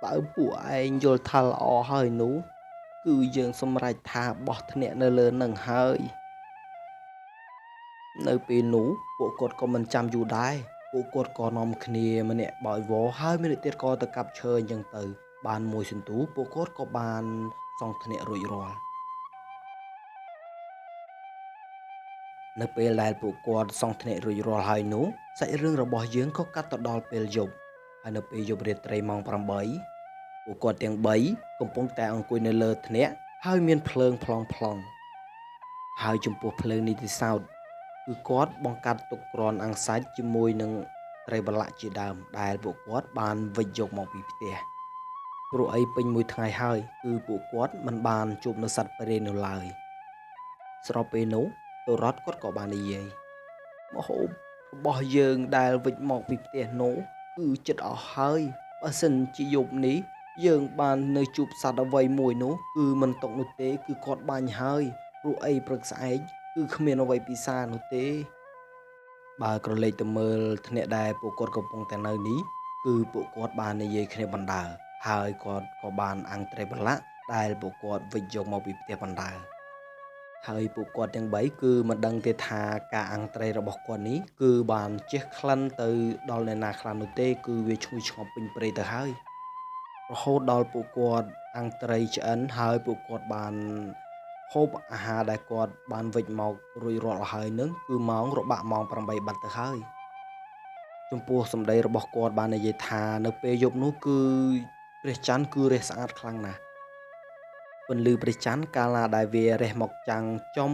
បើពួកឯងយល់ថាល្អហើយនោះគឺយើងសម្រេចថាបោះធ្នាក់នៅលើនឹងហើយនៅពេលនោះពួកគាត់ក៏មិនចាំយូរដែរពួកគាត់ក៏នាំគ្នាម្នាក់បោយវរហើយម្នាក់ទៀតក៏ទៅកាប់ឈើអញ្ចឹងទៅបានមួយសន្ទុះពួកគាត់ក៏បានសង់ធ្នាក់រួចរាល់នៅពេលដែលពួកគាត់សង់ធ្នាក់រួចរាល់ហើយនោះសាច់រឿងរបស់យើងក៏កាត់ទៅដល់ពេលយប់ហើយនៅពេលយប់រាត្រីម៉ោង8ពួកគាត់ទាំង3កំពុងតែអង្គុយនៅលើធ្នាក់ហើយមានភ្លើងផ្លង់ហើយចំពោះភ្លើងនីតិសោតគឺគាត់បង្កាត់ទុកក្រាន់អាំងសាច់ជាមួយនឹងត្រីប្រឡាក់ជាដើមដែលពួកគាត់បានវិចយកមកពីផ្ទះព្រោះអីពេញមួយថ្ងៃហើយគឺពួកគាត់មិនបានជួបនៅសត្វព្រៃនៅឡើយស្របពេលនោះទៅរ៉ាត់គាត់ក៏បាននិយាយម្ហូបរបស់យើងដែលវិចមកពីផ្ទះនោះគឺចិត្តអស់ហើយបើសិនជាយប់នេះយើងបាននៅជួបសត្វអ្វីមួយនោះគឺមិនຕົកនោះទេគឺគាត់បាញ់ហើយព្រោះអីព្រឹកស្អែកគឺគ្មានអ្វីពិសានោះទេបើក្រឡេកទៅមើលថ្នាក់ដែលពួកគាត់កំពុងតែនៅនេះគឺពួកគាត់បាននិយាយគ្នាបណ្ដើរហើយគាត់ក៏បានអាំងត្រីប្រឡាក់ដែលពួកគាត់វិចយកមកពីផ្ទះបណ្ដើរហើយពួកគាត់ទាំង3គឺមិនដឹងទេថាការអាំងត្រីរបស់គាត់នេះគឺបានជះក្លិនទៅដល់អ្នកណាខ្លះនោះទេគឺវាឈ្ងុយឆ្ងល់ពេញព្រៃទៅហើយរហូតដល់ពួកគាត់អាំងត្រីឆ្អិនហើយពួកគាត់បានហូបអាហារដែលគាត់បានវិចមករួចរាល់ហើយនឹងគឺម៉ោងរបាក់ម៉ោង8បាត់ទៅហើយចំពោះសម្ដីរបស់គាត់បាននិយាយថានៅពេលយប់នោះគឺព្រះច័ន្ទគឺរះស្អាតខ្លាំងណាស់ពន្លឺព្រះច័ន្ទកាលណាដែលវារះមកចាំងចំ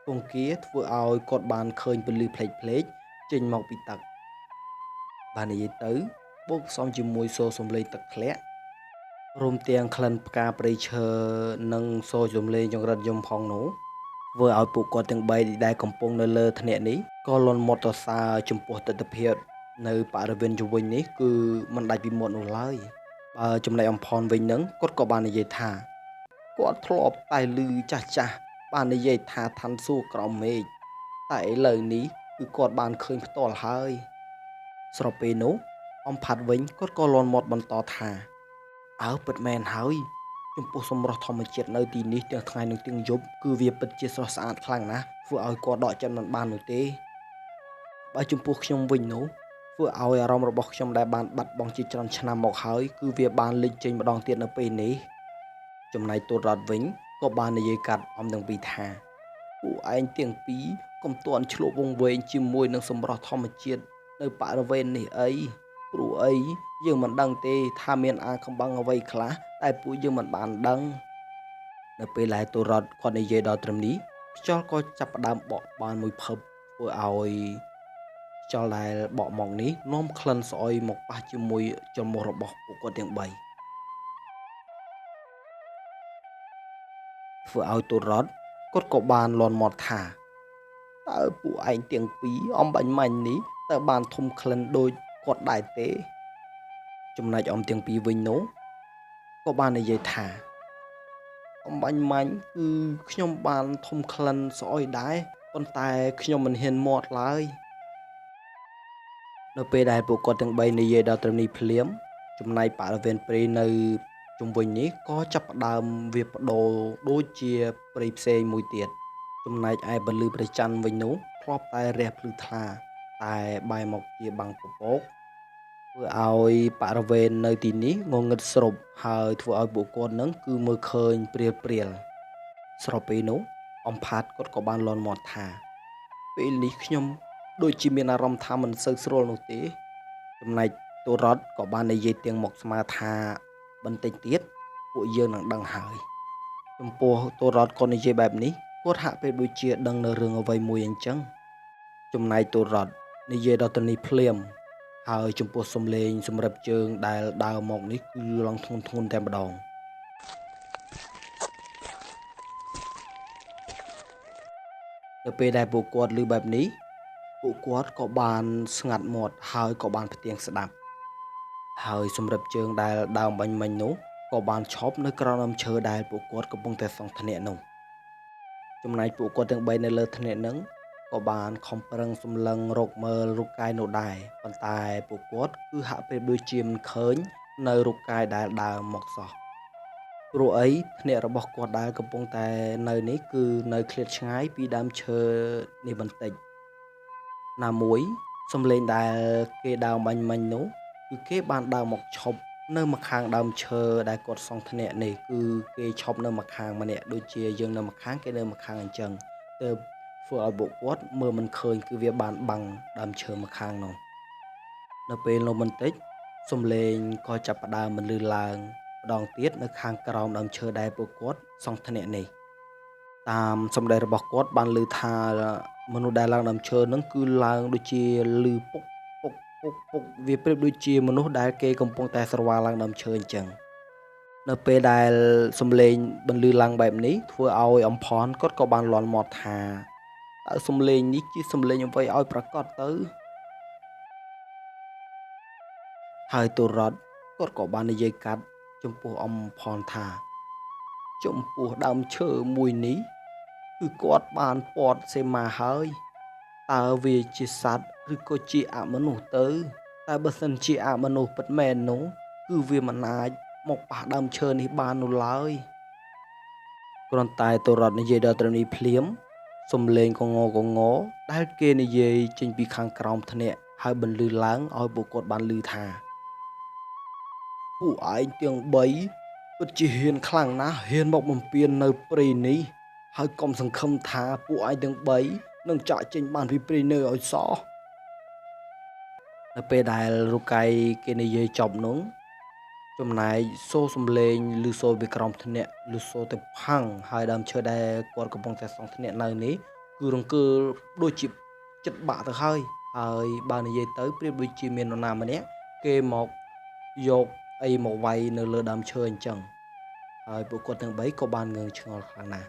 ពងគាធ្វើឲ្យគាត់បានឃើញពន្លឺផ្លេកចេញមកពីទឹកបាននិយាយទៅបូកផ្សំជាមួយសូរសំឡេងទឹកធ្លាក់រួមទាំងក្លិនផ្កាព្រៃឈើនិងសូរសំឡេងចង្រិតយំផងនោះធ្វើឲ្យពួកគាត់ទាំង3ដែលកំពុងនៅលើធ្នាក់នេះក៏លន់មាត់សរសើរចំពោះទស្សនវិជ្ជានៅបរិវេណជុំវិញនេះគឺមិនដាច់ពីមាត់នោះឡើយបើចំណែកអំផនវិញនឹងគាត់ក៏បាននិយាយថាគាត់ធ្លាប់តែឮចាស់បាននិយាយថាឋានសួគ៌ក្រោមមេឃតែឥឡូវនេះគឺគាត់បានឃើញផ្ទាល់ហើយស្របពេលនោះអំផាត់វិញគាត់ក៏លន់មាត់បន្តថាអើពិតមែនហើយចំពោះសម្រស់ធម្មជាតិនៅទីនេះទាំងថ្ងៃនិងទាំងយប់គឺវាពិតជាស្រស់ស្អាតខ្លាំងណាស់ធ្វើឲ្យគាត់ដកចិត្តមិនបាននោះទេបើចំពោះខ្ញុំវិញនោះធ្វើឲ្យអារម្មណ៍របស់ខ្ញុំដែលបានបាត់បង់ជាច្រើនឆ្នាំមកហើយគឺវាបានលេចចេញម្ដងទៀតនៅពេលនេះចំណែកទូតរ៉ាត់វិញក៏បាននិយាយកាត់អំទាំងពីរថាពួកឯងទាំងពីរកុំទាន់ឆ្លក់វង្វេងជាមួយនឹងសម្រស់ធម្មជាតិនៅបរិវេណនេះអីព្រោះអីយើងមិនដឹងទេថាមានអាកំបាំងអ្វីខ្លះតែពួកយើងមិនបានដឹងនៅពេលដែលទូរ៉ាត់គាត់និយាយដល់ត្រឹមនេះខ្យល់ក៏ចាប់ផ្ដើមបក់បានមួយភឹបធ្វើឲ្យខ្យល់ដែលបក់មកនេះនាំក្លិនស្អុយមកប៉ះជាមួយច្រមុះរបស់ពួកគាត់ទាំង3ធ្វើឲ្យទូរ៉ាត់គាត់ក៏បានលន់មាត់ថាតើពួកឯងទាំងពីរអំបាញ់មាញ់នេះតើបានធំក្លិនដូចគាត់ដែរទេចំណែកអំទាំងពីរវិញនោះក៏បាននិយាយថាអំបាញ់មាញ់គឺខ្ញុំបានធំក្លិនស្អុយដែរប៉ុន្តែខ្ញុំមិនហ៊ានមាត់ឡើយនៅពេលដែលពួកគាត់ទាំង3និយាយដល់ត្រឹមនេះភ្លាមចំណែកបរិវេណព្រៃនៅជុំវិញនេះក៏ចាប់ផ្ដើមវាបដូរដូចជាព្រៃផ្សេងមួយទៀតចំណែកឯពលឺព្រះច័ន្ទវិញនោះធ្លាប់តែរះភ្លឺថ្លាតែបែរមកជាបាំងពពកធ្វើឲ្យបរិវេណនៅទីនេះងងឹតស្រុបហើយធ្វើឲ្យពួកគាត់នឹងគឺមើលឃើញព្រាលស្របពេលនោះអំផាតគាត់ក៏បានលន់មាត់ថាពេលនេះខ្ញុំដូចជាមានអារម្មណ៍ថាមិនសូវស្រួលនោះទេចំណែកទូរ៉ាត់ក៏បាននិយាយទាំងមកស្មាថាបន្តិចទៀតពួកយើងនឹងដឹងហើយចំពោះទូរ៉ាត់ក៏និយាយបែបនេះគាត់ហាក់ពេលដូចជាដឹងនៅរឿងអ្វីមួយអញ្ចឹងចំណែកទូរ៉ាត់និយាយដល់ទៅនេះភ្លាមហើយចំពោះសំឡេងសម្រាប់ជើងដែលដើរមកនេះគឺឡងធ្ងន់តែម្ដងនៅពេលដែលពួកគាត់ឮបែបនេះពួកគាត់ក៏បានស្ងាត់មាត់ហើយក៏បានផ្ទៀងស្ដាប់ហើយសម្រាប់ជើងដែលដើមបាញ់មិញនោះក៏បានឈប់នៅក្រោមដើមឈើដែលពួកគាត់កំពុងតែសង់ធ្នាក់នោះចំណែកពួកគាត់ទាំង3នៅលើធ្នាក់ហ្នឹងក៏បានខំប្រឹងសម្លឹងរកមើលរូបកាយនោះដែរប៉ុន្តែពួកគាត់គឺហាក់ពេលដូចជាមិនឃើញ នៅរូបកាយដែលដើរមកសោះព្រោះអីភ្នាក់របស់គាត់ដែលកំពុងតែនៅនេះគឺនៅឃ្លាតឆ្ងាយពីដើមឈើនេះបន្តិចណាមួយសំឡេងដែលគេដើរបាញ់មិញនោះគឺគេបានដើរមកឈប់នៅម្ខាងដើមឈើដែលគាត់សង់ធ្នាក់នេះគឺគេឈប់នៅម្ខាងម្នាក់ដូចជាយើងនៅម្ខាងគេនៅម្ខាងអញ្ចឹងទើបធ្វើឲ្យពួកគាត់មើលមិនឃើញគឺវាបានបាំងដើមឈើម្ខាងនោះនៅពេលនោះបន្តិចសំឡេងក៏ចាប់ផ្ដើមបន្លឺឡើងម្ដងទៀតនៅខាងក្រោមដើមឈើដែលពួកគាត់សង់ធ្នាក់នេះតាមសម្ដីរបស់គាត់បានឮថាមនុស្សដែលឡើងដើមឈើហ្នឹងគឺឡើងដូចជាឮពុកពុកពុកពុកវាប្រៀបដូចជាមនុស្សដែលគេកំពុងតែស្រវាឡើងដើមឈើអញ្ចឹងនៅពេលដែលសំឡេងបន្លឺឡើងបែបនេះធ្វើឲ្យអំផនគាត់ក៏បានលាន់មាត់ថាតើសំឡេងនេះជាសំឡេងអ្វីឲ្យប្រកាសទៅហើយទូរ៉ាត់គាត់ក៏បាននិយាយកាត់ចំពោះអំផនថាចំពោះដើមឈើមួយនេះគឺគាត់បានពាត់សេមាហើយតើវាជាសត្វឬក៏ជាអមនុស្សទៅតែបើសិនជាអមនុស្សពិតមែននោះគឺវាមិនអាចមកប៉ះដើមឈើនេះបាននោះឡើយគ្រាន់តែទូរ៉ាត់និយាយដល់ត្រឹមនេះភ្លាមសំឡេងកងដែលគេនិយាយចេញពីខាងក្រោមធ្នាក់ហើយបន្លឺឡើងឲ្យពួកគាត់បានឮថាពួកឯងទាំង3ពិតជាហ៊ានខ្លាំងណាស់ហ៊ានមកបំពេញនៅព្រៃនេះហើយកុំសង្ឃឹមថាពួកឯងទាំង3នឹងចាក់ចេញបានពីព្រៃនៅឲ្យសោះនៅពេលដែលរូកាយគេនិយាយចប់នោះចំណែកសូរសំឡេងឬសូរពីក្រោមធ្នាក់ឬសូរទៅផាំងហើយដើមឈើដែលគាត់កំពុងតែសង់ធ្នាក់នៅនេះគឺរង្គើដូចជាចិត្តបាក់ទៅហើយបើនិយាយទៅប្រៀបដូចជាមាននរណាម្នាក់គេមកយកអីមកវាយនៅលើដើមឈើអញ្ចឹងហើយពួកគាត់ទាំង3ក៏បានងឿងឆ្ងល់ខ្លាំងណាស់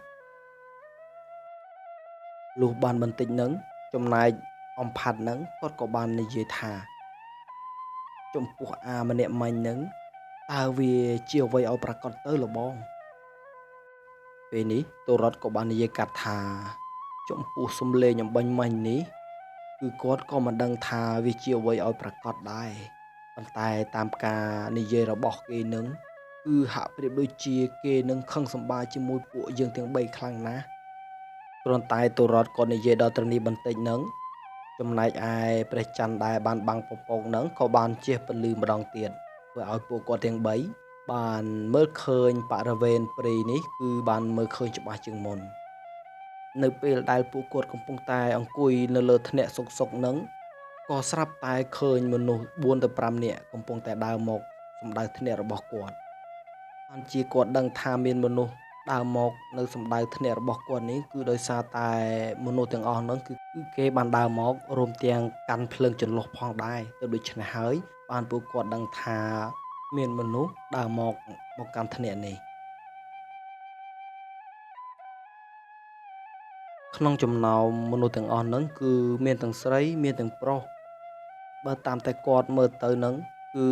លុះបានបន្តិចហ្នឹងចំណែកអំផាត់ហ្នឹងគាត់ក៏បាននិយាយថាចំពោះអាម្នាក់មិញហ្នឹងតើវាជាអ្វីឲ្យប្រកាសទៅលបងពេលនេះតូរ៉ាត់ក៏បាននិយាយកាត់ថាចំពោះសំឡេងអំបញ្ញមិញនេះគឺគាត់ក៏មិនដឹងថាវាជាអ្វីឲ្យប្រកាសដែរប៉ុន្តែតាមការនិយាយរបស់គេនឹងគឺហាក់ប្រៀបដូចជាគេនឹងខឹងសម្បាជាមួយពួកយើងទាំង3ខ្លាំងណាស់គ្រាន់តែតូរ៉ាត់ក៏និយាយដល់ត្រឹមនេះបន្តិចហ្នឹងចំណែកឯព្រះច័ន្ទដែលបានបាំងពពកហ្នឹងក៏បានជះពន្លឺម្ដងទៀតធ្វើឲ្យពួកគាត់ទាំង3បានមើលឃើញបរិវេណព្រៃនេះគឺបានមើលឃើញច្បាស់ជាងមុននៅពេលដែលពួកគាត់កំពុងតែអង្គុយនៅលើធ្នាក់សុកហ្នឹងក៏ស្រាប់តែឃើញមនុស្ស4ទៅ5នាក់កំពុងតែដើរមកសម្ដៅធ្នាក់របស់គាត់បានជាគាត់ដឹងថាមានមនុស្សដើរមកនៅសម្ដៅធ្នាក់របស់គាត់នេះគឺដោយសារតែមនុស្សទាំងអស់ហ្នឹងគឺគេបានដើរមករួមទាំងកាន់ភ្លើងចន្លុះផងដែរទៅដូច្នេះហើយបានពួកគាត់ដឹងថាមានមនុស្សដើរមកកាន់ធ្នាក់នេះក្នុងចំណោមមនុស្សទាំងអស់ហ្នឹងគឺមានទាំងស្រីមានទាំងប្រុសបើតាមតែគាត់មើលទៅហ្នឹងគឺ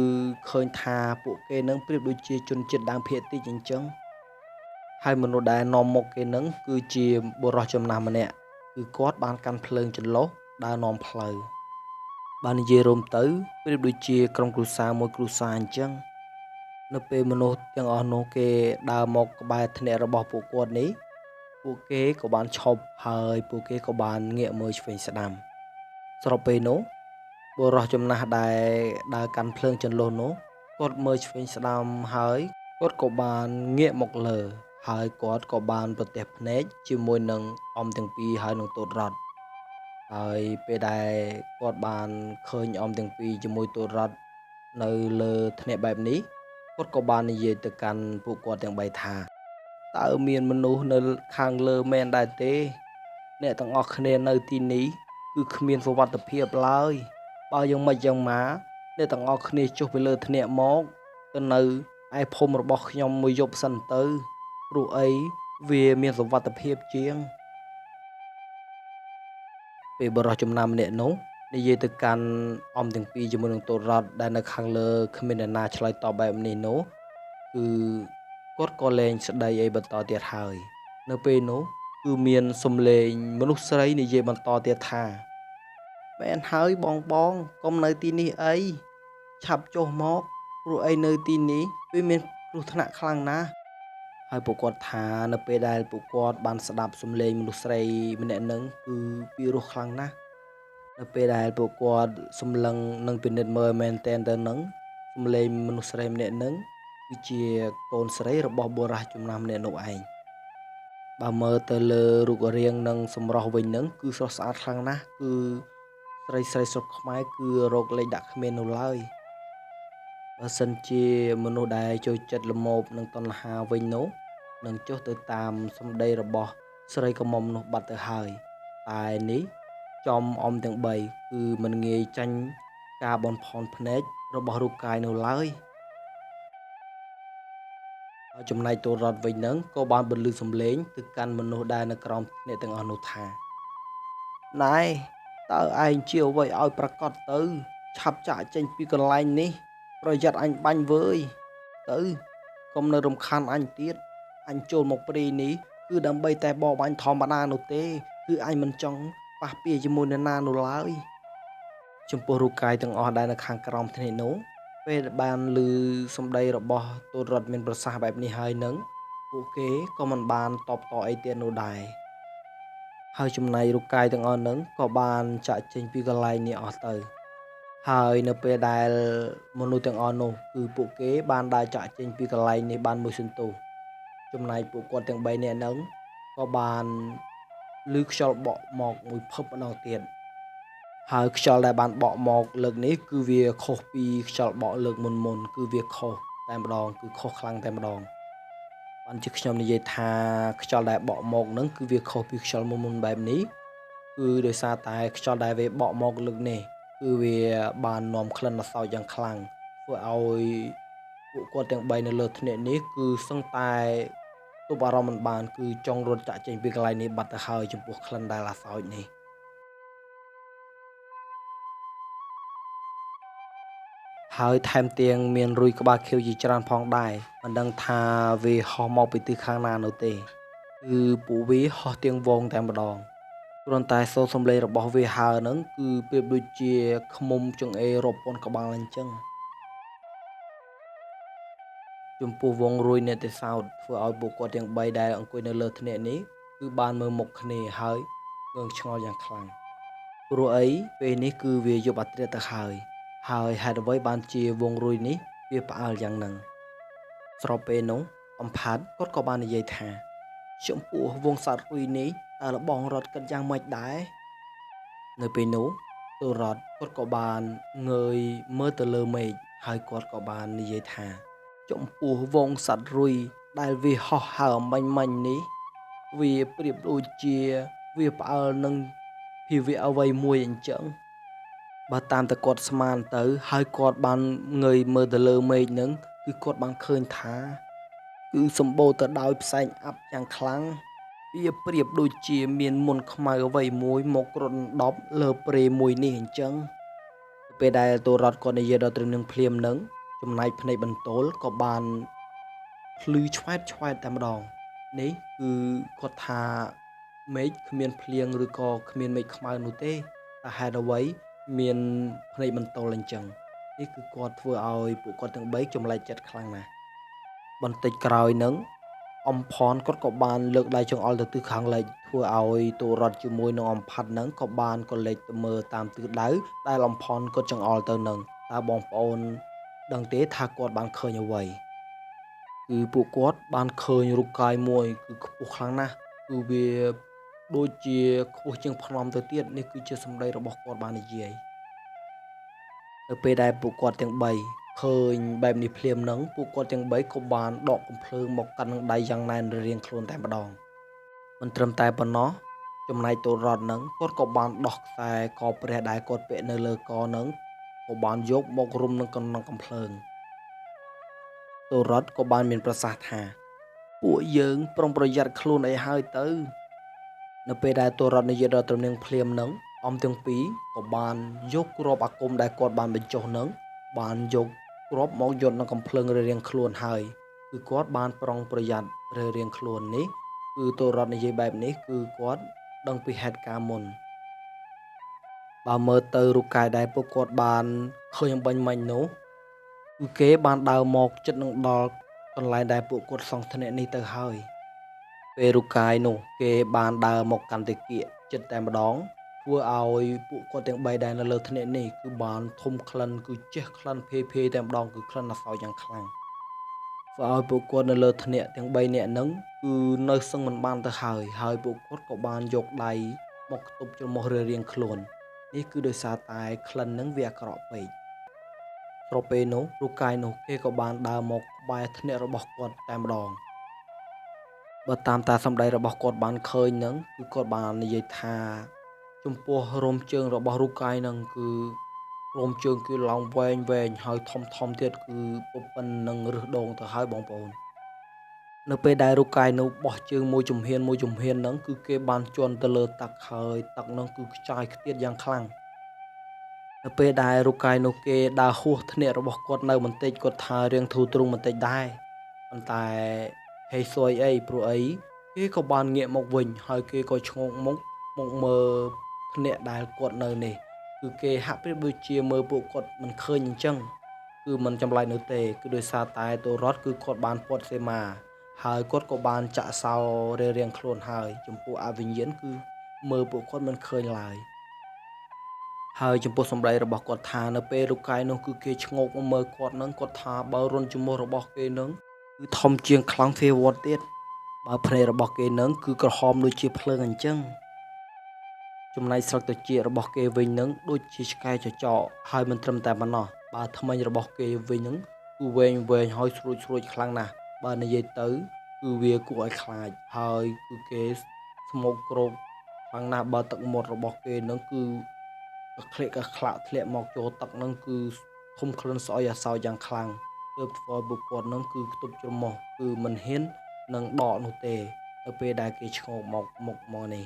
ឃើញថាពួកគេនឹងប្រៀបដូចជាជនជាតិដើមភាគតិចអញ្ចឹងហើយមនុស្សដែលនាំមុខគេនឹងគឺជាបុរសចំណាស់ម្នាក់គឺគាត់បានកាន់ភ្លើងចន្លុះដើរនាំផ្លូវបាននិយាយរួមទៅប្រៀបដូចជាក្រុមគ្រួសារមួយគ្រួសារអញ្ចឹងនៅពេលមនុស្សទាំងអស់នោះគេដើរមកក្បែរធ្នាក់របស់ពួកគាត់នេះពួកគេក៏បានឈប់ហើយពួកគេក៏បានងាកមើលឆ្វេងស្ដាំស្របពេលនោះបុរសចំណាស់ដែលដើរកាន់ភ្លើងចន្លុះនោះគាត់មើលឆ្វេងស្ដាំហើយគាត់ក៏បានងាកមកលើហើយគាត់ក៏បានប្រទះភ្នែកជាមួយនឹងអំទាំងពីរហើយនឹងតូតរ៉ាត់ហើយពេលដែលគាត់បានឃើញអំទាំងពីរជាមួយតូតរ៉ាត់នៅលើធ្នាក់បែបនេះគាត់ក៏បាននិយាយទៅកាន់ពួកគាត់ទាំង3ថាតើមានមនុស្សនៅខាងលើមែនដែរទេអ្នកទាំងអស់គ្នានៅទីនេះគឺគ្មានសុវត្ថិភាពឡើយបើយ៉ាងម៉េចយ៉ាងម៉ាអ្នកទាំងអស់គ្នាចុះទៅលើធ្នាក់មកទៅនៅឯភូមិរបស់ខ្ញុំមួយយប់សិនទៅព្រោះអីវាមានសុវត្ថិភាពជាងពេលបរិះចំណាំម្នាក់នោះនិយាយទៅកាន់អំទាំងពីរជាមួយនឹងតូរ៉ាត់ដែលនៅខាងលើគ្មានអ្នកណាឆ្លើយតបបែបនេះនោះគឺគាត់ក៏លែងស្ដីអីបន្តទៀតហើយនៅពេលនោះគឺមានសំឡេងមនុស្សស្រីនិយាយបន្តទៀតថាមែនហើយបងកុំនៅទីនេះអីឆាប់ចុះមក ព្រោះអីនៅទីនេះវាមានគ្រោះថ្នាក់ខ្លាំងណាស់ហើយពួកគាត់ថានៅពេលដែលពួកគាត់បានស្ដាប់សំឡេងមនុស្សស្រីម្នាក់ហ្នឹងគឺពីរោះខ្លាំងណាស់នៅពេលដែលពួកគាត់សម្លឹងនិងពិនិត្យមើលមែនទែនទៅនឹងសំឡេងមនុស្សស្រីម្នាក់ហ្នឹងគឺជាកូនស្រីរបស់បុរសចំណាស់ម្នាក់នោះឯងបើមើលទៅលើរូបរាងនិងសម្រស់វិញហ្នឹងគឺស្រស់ស្អាតខ្លាំងណាស់គឺស្រីស្រុកខ្មែរគឺរកលេខដាក់គ្មាននោះឡើយបើសិនជាមនុស្សដែលចូលចិត្តលមោបនឹងតណ្ហាវិញនោះនឹងចុះទៅតាមសម្ដីរបស់ស្រីក្រមុំនោះបាត់ទៅហើយតែនេះចំអមទាំង3គឺមិនងាយចាញ់ការបំផន់ភ្នែករបស់រូបកាយនោះឡើយហើយចំណែកទូររត់វិញហ្នឹងក៏បានបន្លឺសំឡេងទៅកាន់មនុស្សដែលនៅក្រោមអ្នកទាំងអស់នោះថាណែតើឯងជាអ្វីឲ្យប្រកាសទៅឆាប់ចាក់ចេញពីកន្លែងនេះប្រយ័ត្នអញបាញ់វើយទៅកុំនៅរំខានអញទៀតអញចូលមកព្រៃនេះគឺដើម្បីតែបបអញធម្មតានោះទេគឺអញមិនចង់ប៉ះពាល់ជាមួយនរណានោះឡើយចំពោះរូបកាយទាំងអស់ដែលនៅខាងក្រោមធ្នេកនោះពេលបានឮសម្ដីរបស់ទូតរត់មានប្រសាសន៍បែបនេះហើយនឹងពួកគេក៏មិនបានតបតអីទៀតនោះដែរហើយចំណែករូបកាយទាំងអស់ហ្នឹងក៏បានចាក់ចេញពីកន្លែងនេះអស់ទៅហើយនៅពេលដែលមនុស្សទាំងអស់នោះគឺពួកគេបានដើរចាក់ចេញពីកន្លែងនេះបានមួយសន្ទុះចំណែកពួកគាត់ទាំង3នាក់ហ្នឹងក៏បានឮខ្យល់បក់មកមួយភឹបម្ដងទៀតហើយខ្យល់ដែលបានបក់មកលើកនេះគឺវាខុសពីខ្យល់បក់លើកមុនគឺវាខុសតែម្ដងគឺខុសខ្លាំងតែម្ដងបានជាខ្ញុំនិយាយថាខ្យល់ដែលបក់មកហ្នឹងគឺវាខុសពីខ្យល់មុនបែបនេះគឺដោយសារតែខ្យល់ដែលវាបក់មកលើកនេះគឺវាបាននាំក្លិនអាសោចយ៉ាងខ្លាំងធ្វើឲ្យពួកគាត់ទាំង3នៅលើធ្នាក់នេះគឺសឹងតែទប់អារម្មណ៍មិនបានគឺចង់រត់ចាក់ចេញពីកន្លែងនេះបាត់ទៅហើយចំពោះក្លិនដែលអាសោចនេះហើយថែមទាំងមានរុយក្បាលខៀវជាច្រើនផងដែរមិនដឹងថាវាហោះមកពីទិសខាងណានោះទេគឺពួកវាហោះទៀងវងតែម្ដងគ្រាន់តែសូរសំឡេងរបស់វាហើរហ្នឹងគឺប្រៀបដូចជាឃ្មុំចង្អេររាប់ពាន់ក្បាលអញ្ចឹងចំពោះវងរួយអ្នកទេសោតធ្វើឲ្យពួកគាត់ទាំង3ដែលអង្គុយនៅលើធ្នាក់នេះគឺបានមើលមុខគ្នាហើយងឿងឆ្ងល់យ៉ាងខ្លាំងព្រោះអីពេលនេះគឺវាយប់អាធ្រាត្រទៅហើយហេតុអ្វីបានជាវងរួយនេះវាផ្អើលយ៉ាងហ្នឹងស្របពេលនោះអំផាត់គាត់ក៏បាននិយាយថាចំពោះវងសត្វរួយនេះតើលបងរត់គិតយ៉ាងម៉េចដែរនៅពេលនោះទូរត់គាត់ក៏បានងើយមើលទៅលើមេឃហើយគាត់ក៏បាននិយាយថាចំពោះវងសត្វរុយដែលវាហោះហើរមាញ់មាញ់នេះវាប្រៀបដូចជាវាផ្អើលនឹងភាវៈអ្វីមួយអញ្ចឹងបើតាមតែគាត់ស្មានទៅហើយគាត់បានងើយមើលទៅលើមេឃនឹងគឺគាត់បានឃើញថាគឺសម្បូរទៅដោយផ្សែងអាប់យ៉ាងខ្លាំងវាប្រៀបដូចជាមានមន្តខ្មៅអ្វីមួយមករត់ដប់លើព្រៃមួយនេះអញ្ចឹងពេលដែលទូរត់គាត់និយាយដល់ត្រឹមនឹងភ្លាមនឹងចំណែកភ្នែកបន្ទោលក៏បានភ្លឺឆ្វែតតែម្ដងនេះគឺគាត់ថាមេឃគ្មានភ្លៀងឬក៏គ្មានមេឃខ្មៅនោះទេតែហេតុអ្វីមានភ្នែកបន្ទោលអញ្ចឹងនេះគឺគាត់ធ្វើឲ្យពួកគាត់ទាំង3ចម្លែកចិត្តខ្លាំងណាស់បន្តិចក្រោយនឹងអំផនគាត់ក៏បានលើកដៃចង្អុលទៅទិសខាងលិចធ្វើឲ្យទូរត់ជាមួយនឹងអំផាត់នឹងក៏បានក៏លេចទៅមើលតាមទិសដៅដែលអំផនគាត់ចង្អុលទៅនឹងតើបងប្អូនដឹងទេថាគាត់បានឃើញអ្វីគឺពួកគាត់បានឃើញរូបកាយមួយគឺខ្ពស់ខ្លាំងណាស់គឺវាដូចជាខ្ពស់ជាងភ្នំទៅទៀតនេះគឺជាសម្ដីរបស់គាត់បាននិយាយនៅពេលដែលពួកគាត់ទាំង3ឃើញបែបនេះភ្លាមនឹងពួកគាត់ទាំង3ក៏បានដកកំភ្លើងមកកាន់នឹងដៃយ៉ាងណែនរៀងខ្លួនតែម្ដងមិនត្រឹមតែប៉ុណ្ណោះចំណែកទូររត់នឹងគាត់ក៏បានដោះខ្សែកព្រះដែលគាត់ពាក់នៅលើកនឹងក៏បានយកមករុំនឹងកំភ្លើងទូររត់ក៏បានមានប្រសាសន៍ថាពួកយើងប្រុងប្រយ័ត្នខ្លួនឲ្យហើយទៅនៅពេលដែលទូររត់និយាយដល់ត្រឹមនឹងភ្លាមនឹងអំទាំងពីរក៏បានយកគ្រាប់អាគមដែលគាត់បានបញ្ចុះនឹងបានយកគ្រាប់មកយត់នឹងកំភ្លើងរៀងខ្លួនហើយគឺគាត់បានប្រុងប្រយ័ត្នរៀងខ្លួននេះគឺទូររត់និយាយបែបនេះគឺគាត់ដឹងពីហេតុការណ៍មុនបើមើលទៅរូបកាយដែលពួកគាត់បានឃើញអំបញ្ញមិញនោះ គឺគេបានដើរមកជិតនឹងដល់កន្លែងដែលពួកគាត់សង្ឃធ្នាក់នេះទៅហើយពេលរូបកាយនោះគេបានដើរមកកាន់តែគៀកជិតតែម្ដងធ្វើឲ្យពួកគាត់ទាំង3ដែលនៅលើធ្នាក់នេះគឺបានធំក្លិនគឺជះក្លិនភាយតែម្ដងគឺក្លិនអសោចយ៉ាងខ្លាំងធ្វើឲ្យពួកគាត់នៅលើធ្នាក់ទាំង3នាក់ហ្នឹងគឺនៅសឹងមិនបានទៅហើយពួកគាត់ក៏បានយកដៃមកទប់ច្រមុះរៀងៗខ្លួននេះគឺដោយសារតែក្លិនហ្នឹងវាអាក្រក់ពេកស្របពេលនោះរូបកាយនោះគេក៏បានដើរមកក្បែរធ្នាក់របស់គាត់តែម្ដងបើតាមតាសម្ដីរបស់គាត់បានឃើញហ្នឹងគឺគាត់បាននិយាយថាចំពោះរោមជើងរបស់រូបកាយហ្នឹងគឺរោមជើងគឺឡើងវែងហើយធំទៀតគឺពប៉ុននឹងរឹសដូងទៅហើយបងប្អូននៅពេលដែលរូបកាយនោះបោះជើងមួយជំហានហ្នឹងគឺគេបានជន់ទៅលើទឹកហើយទឹកហ្នឹងគឺខ្ចាយខ្ទាតយ៉ាងខ្លាំងនៅពេលដែលរូបកាយនោះគេដើរហួសធ្នាក់របស់គាត់នៅបន្តិចគាត់ថារៀងធូរទ្រូងបន្តិចដែរប៉ុន្តែហេសួយអីព្រោះអីគេក៏បានងាកមកវិញហើយគេក៏ឆ្ងោកមុខមកមើលធ្នាក់ដែលគាត់នៅនេះគឺគេហាក់ប្រៀបដូចជាមើលពួកគាត់មិនឃើញអញ្ចឹងគឺមិនចម្លែកនោះទេគឺដោយសារតែតួរតគឺគាត់បានពាត់សេមាហើយគាត់ក៏បានចាក់សោរៀងៗខ្លួនហើយចំពោះអវិញ្ញាណគឺមើលពួកគាត់មិនឃើញឡើយហើយចំពោះសម្ដីរបស់គាត់ថានៅពេលរូបកាយនោះគឺគេឆ្ងោកមកមើលគាត់នឹងគាត់ថាបើរុនជំនួសរបស់គេនឹងគឺធំជាងខ្លាំងភាវត្តទៀតបើភ្នែករបស់គេនឹងគឺក្រហមដូចជាភ្លើងអញ្ចឹងចំណែកស្លឹកត្រចៀករបស់គេវិញនឹងដូចជាឆ្កែចចកហើយមិនត្រឹមតែប៉ុណ្ណោះបើថ្មិញរបស់គេវិញនឹងគឺវែងហើយស្រួចខ្លាំងណាស់បើនិយាយទៅគឺវាគួរឲ្យខ្លាចហើយគឺគេស្មោកគ្រោកខ្លាំងណាស់បើទឹកមាត់របស់គេនឹងគឺកខ្លាក់ធ្លាក់មកចូលទឹកនឹងគឺធំក្លិនស្អុយអាសោចយ៉ាងខ្លាំងទើបធ្វើឲ្យពួកគាត់នឹងគឺខ្ទប់ច្រមុះគឺមិនហ៊ាននឹងដកនោះទេនៅពេលដែលគេឆ្ងោកមកនេះ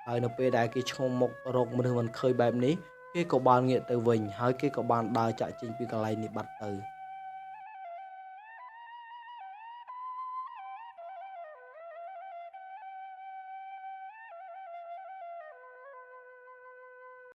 ហើយនៅពេលដែលគេឆ្ងោកមករកមនុស្សមិនឃើញបែបនេះគេក៏បានងាកទៅវិញហើយគេក៏បានដើរចាក់ចេញពីកន្លែងនេះបាត់ទៅ